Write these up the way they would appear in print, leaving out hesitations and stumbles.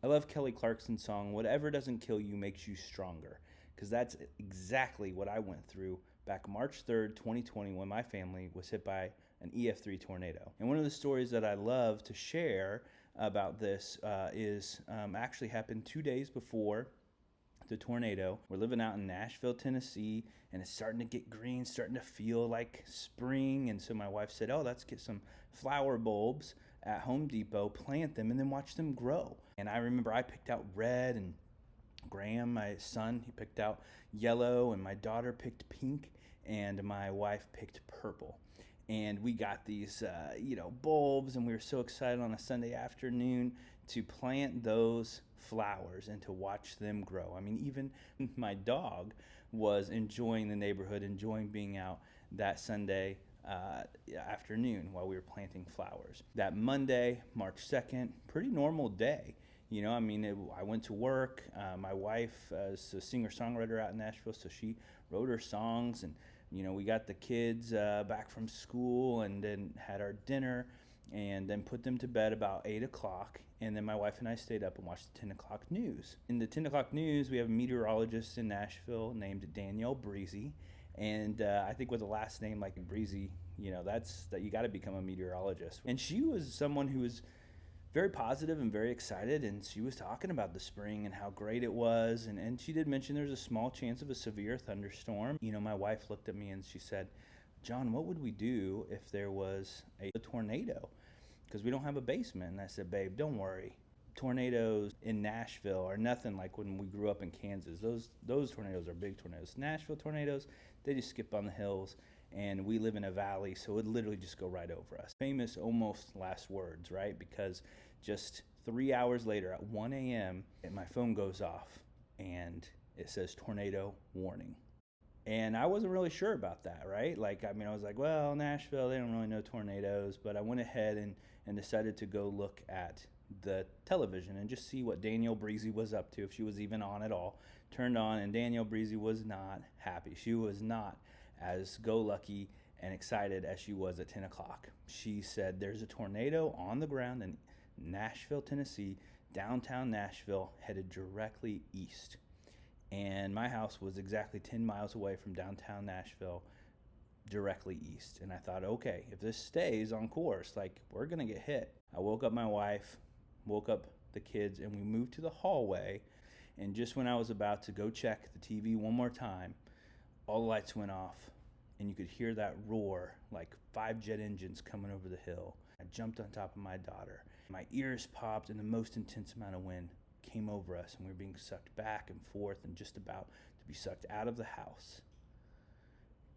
I love Kelly Clarkson's song, "Whatever Doesn't Kill You Makes You Stronger," because that's exactly what I went through back March 3rd, 2020, when my family was hit by an EF3 tornado. And one of the stories that I love to share about this is actually happened 2 days before the tornado. We're living out in Nashville, Tennessee, and it's starting to get green, starting to feel like spring. And so my wife said, "Oh, let's get some flower bulbs at Home Depot, plant them, and then watch them grow." And I remember I picked out red, and Graham, my son, he picked out yellow, and my daughter picked pink, and my wife picked purple. And we got these, bulbs, and we were so excited on a Sunday afternoon to plant those flowers and to watch them grow. I mean, even my dog was enjoying the neighborhood, enjoying being out that Sunday afternoon while we were planting flowers. That Monday, March 2nd, pretty normal day. I went to work. My wife is a singer-songwriter out in Nashville, so she wrote her songs, and we got the kids back from school, and then had our dinner, and then put them to bed about 8 o'clock. And then my wife and I stayed up and watched the 10 o'clock news. In the 10 o'clock news, we have a meteorologist in Nashville named Danielle Breezy. And I think with a last name like Breezy, that's that you got to become a meteorologist. And she was someone who was very positive and very excited, and she was talking about the spring and how great it was, and she did mention there's a small chance of a severe thunderstorm. My wife looked at me and she said, "John, what would we do if there was a tornado? Because we don't have a basement." And I said, "Babe, don't worry. Tornadoes in Nashville are nothing like when we grew up in Kansas. Those tornadoes are big tornadoes. Nashville tornadoes, they just skip on the hills, and we live in a valley, so it would literally just go right over us." Famous almost last words, right? Because just 3 hours later at 1 a.m., my phone goes off and it says tornado warning. And I wasn't really sure about that, right? I was like, well, Nashville, they don't really know tornadoes. But I went ahead and decided to go look at the television and just see what Danielle Breezy was up to, if she was even on at all. Turned on, and Danielle Breezy was not happy. She was not as go-lucky and excited as she was at 10 o'clock. She said there's a tornado on the ground in Nashville, Tennessee, downtown Nashville, headed directly east. And my house was exactly 10 miles away from downtown Nashville, directly east. And I thought, okay, if this stays on course, we're going to get hit. I woke up my wife, woke up the kids, and we moved to the hallway. And just when I was about to go check the TV one more time, all the lights went off, and you could hear that roar, like 5 jet engines coming over the hill. I jumped on top of my daughter. My ears popped, and the most intense amount of wind came over us, and we were being sucked back and forth and just about to be sucked out of the house.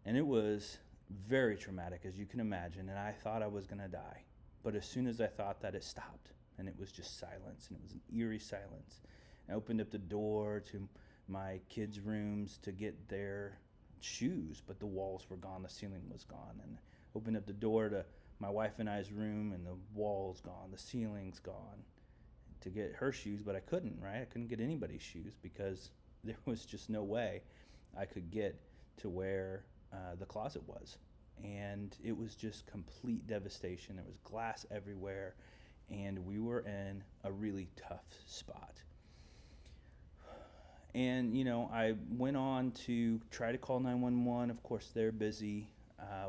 And it was very traumatic, as you can imagine, and I thought I was going to die. But as soon as I thought that, it stopped, and it was just silence, and it was an eerie silence. I opened up the door to my kids' rooms to get their shoes, but the walls were gone, the ceiling was gone. And opened up the door to my wife and I's room, and the wall's gone, the ceiling's gone, to get her shoes, but I couldn't, right? I couldn't get anybody's shoes because there was just no way I could get to where the closet was. And it was just complete devastation. There was glass everywhere, and we were in a really tough spot. And, I went on to try to call 911. Of course, they're busy.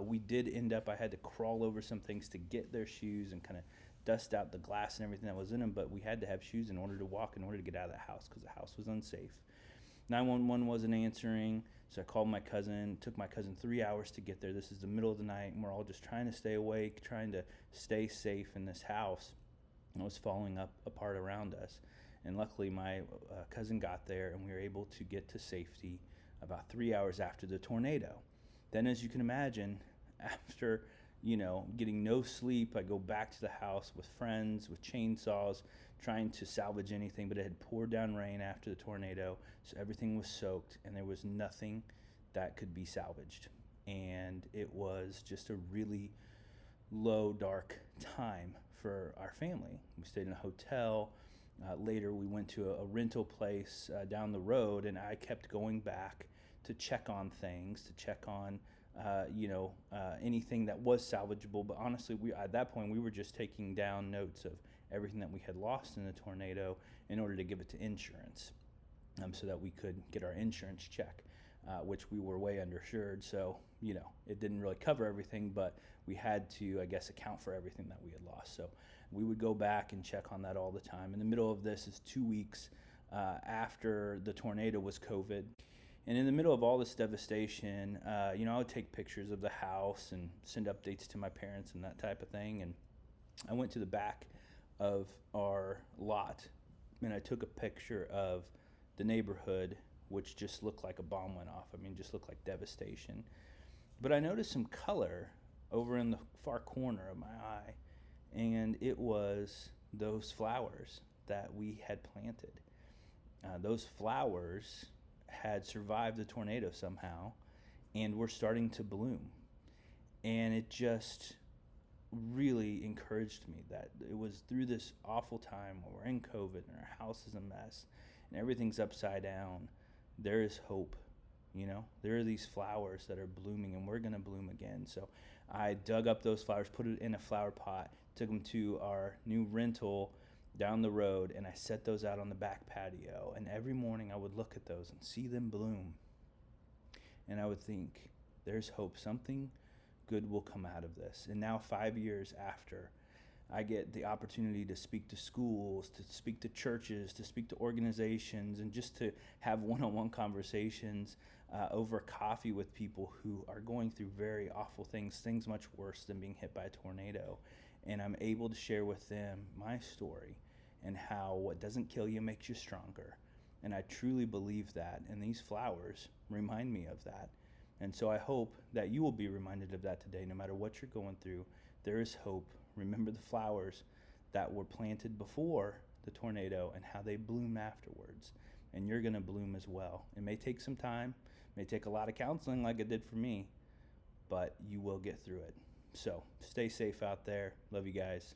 We did end up, I had to crawl over some things to get their shoes and kind of dust out the glass and everything that was in them, but we had to have shoes in order to walk, in order to get out of the house, because the house was unsafe. 911 wasn't answering, so I called my cousin. It took my cousin 3 hours to get there. This is the middle of the night, and we're all just trying to stay awake, trying to stay safe in this house. It was falling apart around us. And luckily, my cousin got there, and we were able to get to safety about 3 hours after the tornado. Then, as you can imagine, after getting no sleep, I go back to the house with friends, with chainsaws, trying to salvage anything, but it had poured down rain after the tornado, so everything was soaked, and there was nothing that could be salvaged. And it was just a really low, dark time for our family. We stayed in a hotel. Later, we went to a rental place down the road, and I kept going back to check on things, to check on anything that was salvageable. But honestly, at that point, we were just taking down notes of everything that we had lost in the tornado in order to give it to insurance, so that we could get our insurance check, which we were way underinsured. So, it didn't really cover everything, but we had to, I guess, account for everything that we had lost. So we would go back and check on that all the time. In the middle of this is 2 weeks after the tornado was COVID. And in the middle of all this devastation, I would take pictures of the house and send updates to my parents and that type of thing. And I went to the back of our lot and I took a picture of the neighborhood, which just looked like a bomb went off. I mean, just looked like devastation. But I noticed some color over in the far corner of my eye, and it was those flowers that we had planted. Those flowers had survived the tornado somehow and were starting to bloom. And it just really encouraged me that it was through this awful time where we're in COVID and our house is a mess and everything's upside down, there is hope. There are these flowers that are blooming and we're going to bloom again. So I dug up those flowers, put it in a flower pot, took them to our new rental down the road, and I set those out on the back patio. And every morning I would look at those and see them bloom. And I would think, there's hope. Something good will come out of this. And now 5 years after, I get the opportunity to speak to schools, to speak to churches, to speak to organizations, and just to have one-on-one conversations over coffee with people who are going through very awful things much worse than being hit by a tornado. And I'm able to share with them my story and how what doesn't kill you makes you stronger. And I truly believe that, and these flowers remind me of that. And so I hope that you will be reminded of that today. No matter what you're going through, there is hope. Remember the flowers that were planted before the tornado and how they bloom afterwards. And you're going to bloom as well. It may take some time, may take a lot of counseling like it did for me, but you will get through it. So stay safe out there. Love you guys.